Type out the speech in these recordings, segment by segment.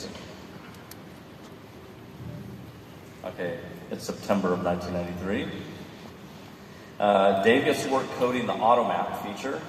racing. Okay, it's September of 1993. Dave gets to work coding the automap feature,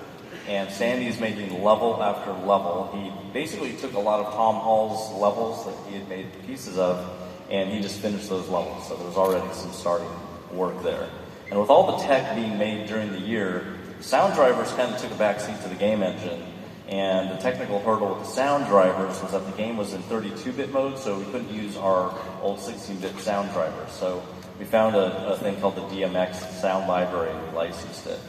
and Sandy's making level after level. He basically took a lot of Tom Hall's levels that he had made pieces of, and he just finished those levels. So there was already some starting work there. And with all the tech being made during the year, sound drivers kind of took a backseat to the game engine. And the technical hurdle with the sound drivers was that the game was in 32-bit mode, so we couldn't use our old 16-bit sound drivers. So we found a thing called the DMX sound library, and we licensed it.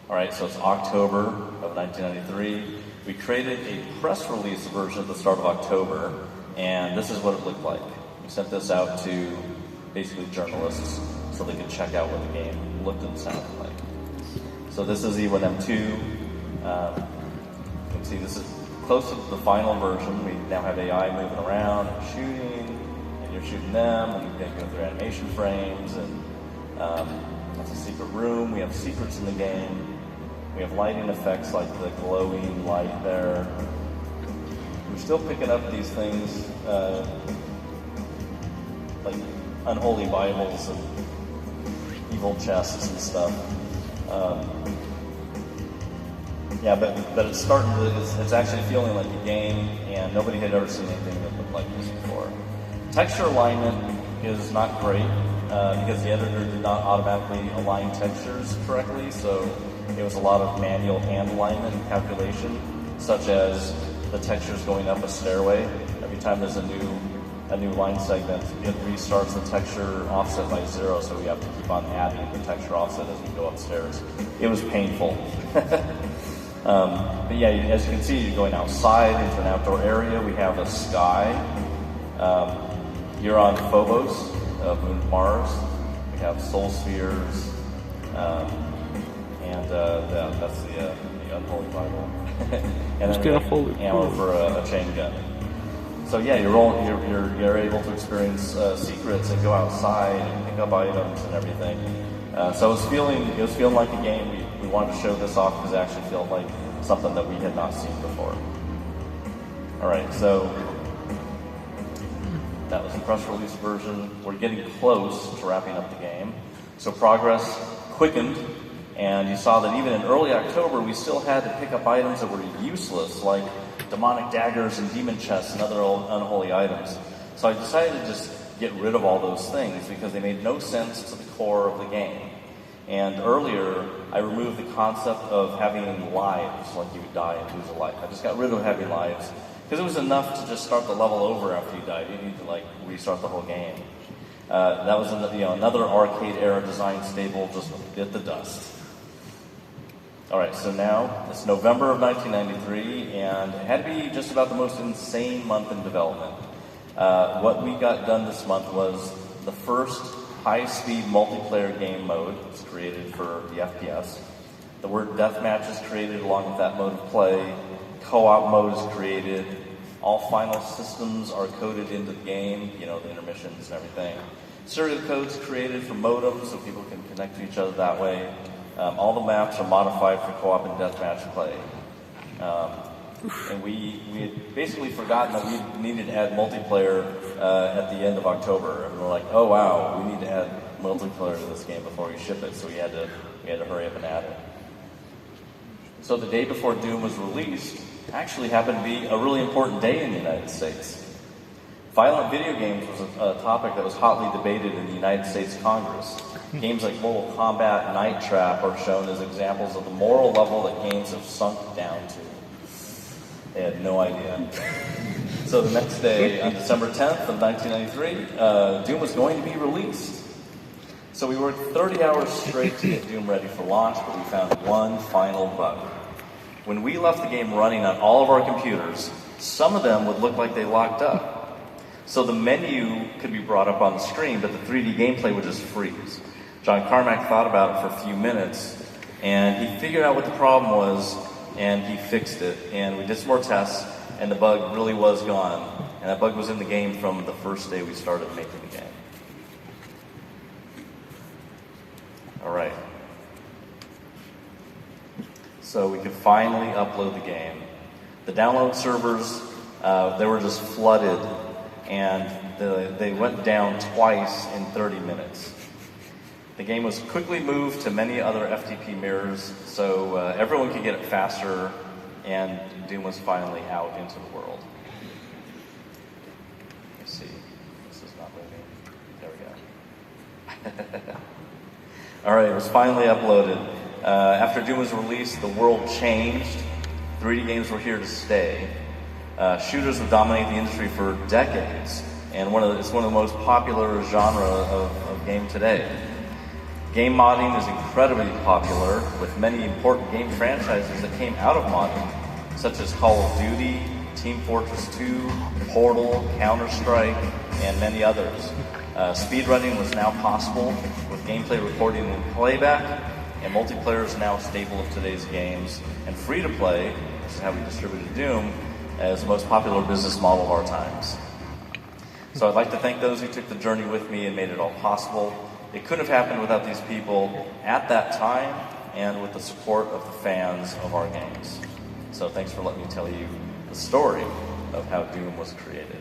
All right, so it's October of 1993. We created a press release version at the start of October, and this is what it looked like. We sent this out to basically journalists so they could check out what the game looked and sounded like. So this is E1M2. You can see this is close to the final version. We now have AI moving around and shooting, and you're shooting them, and you can go through animation frames, and that's a secret room. We have secrets in the game. We have lighting effects like the glowing light there. We're still picking up these things like unholy Bibles and evil chests and stuff. Yeah, but it's starting to, it's actually feeling like a game, and nobody had ever seen anything that looked like this before. Texture alignment is not great because the editor did not automatically align textures correctly, so it was a lot of manual hand alignment and calculation, such as the textures going up a stairway. Every time there's a new line segment, it restarts the texture offset by 0, so we have to keep on adding the texture offset as we go upstairs. It was painful. But yeah, as you can see, you're going outside into an outdoor area. We have a sky. You're on Phobos, moon Mars. We have soul spheres, and that's the unholy Bible. And then ammo for a chain gun. So yeah, you're able to experience secrets and go outside and pick up items and everything. So it was feeling like a game. We wanted to show this off because it actually felt like something that we had not seen before. All right, so that was the press release version. We're getting close to wrapping up the game. So progress quickened, and you saw that even in early October, we still had to pick up items that were useless, like demonic daggers and demon chests and other unholy items. So I decided to just get rid of all those things because they made no sense to the core of the game. And earlier, I removed the concept of having lives, like you would die and lose a life. I just got rid of having lives because it was enough to just start the level over after you died. You need to restart the whole game. That was another arcade era design staple just bit the dust. All right, so now it's November of 1993, and it had to be just about the most insane month in development. What we got done this month was the first high-speed multiplayer game mode was created for the FPS. The word deathmatch is created along with that mode of play. Co-op mode is created. All final systems are coded into the game, the intermissions and everything. Serial codes created for modems so people can connect to each other that way. All the maps are modified for co-op and deathmatch play. And we had basically forgotten that we needed to add multiplayer at the end of October. And we're like, oh wow, we need to add multiplayer to this game before we ship it, so we had to hurry up and add it. So the day before Doom was released actually happened to be a really important day in the United States. Violent video games was a topic that was hotly debated in the United States Congress. Games like Mortal Kombat and Night Trap are shown as examples of the moral level that games have sunk down to. They had no idea. So the next day, on December 10th of 1993, Doom was going to be released. So we worked 30 hours straight to get Doom ready for launch, but we found one final bug. When we left the game running on all of our computers, some of them would look like they locked up. So the menu could be brought up on the screen, but the 3D gameplay would just freeze. John Carmack thought about it for a few minutes, and he figured out what the problem was, and he fixed it. And we did some more tests, and the bug really was gone. And that bug was in the game from the first day we started making the game. All right. So we could finally upload the game. The download servers They were just flooded, and they went down twice in 30 minutes. The game was quickly moved to many other FTP mirrors, so everyone could get it faster, and Doom was finally out into the world. Let's see. This is not moving. There we go. All right, it was finally uploaded. After Doom was released, the world changed. 3D games were here to stay. Shooters have dominated the industry for decades, and it's one of the most popular genre of game today. Game modding is incredibly popular, with many important game franchises that came out of modding, such as Call of Duty, Team Fortress 2, Portal, Counter-Strike, and many others. Speedrunning was now possible with gameplay recording and playback, and multiplayer is now a staple of today's games, and free-to-play, which is how we distributed Doom, as the most popular business model of our times. So I'd like to thank those who took the journey with me and made it all possible. It couldn't have happened without these people at that time and with the support of the fans of our games. So thanks for letting me tell you the story of how Doom was created.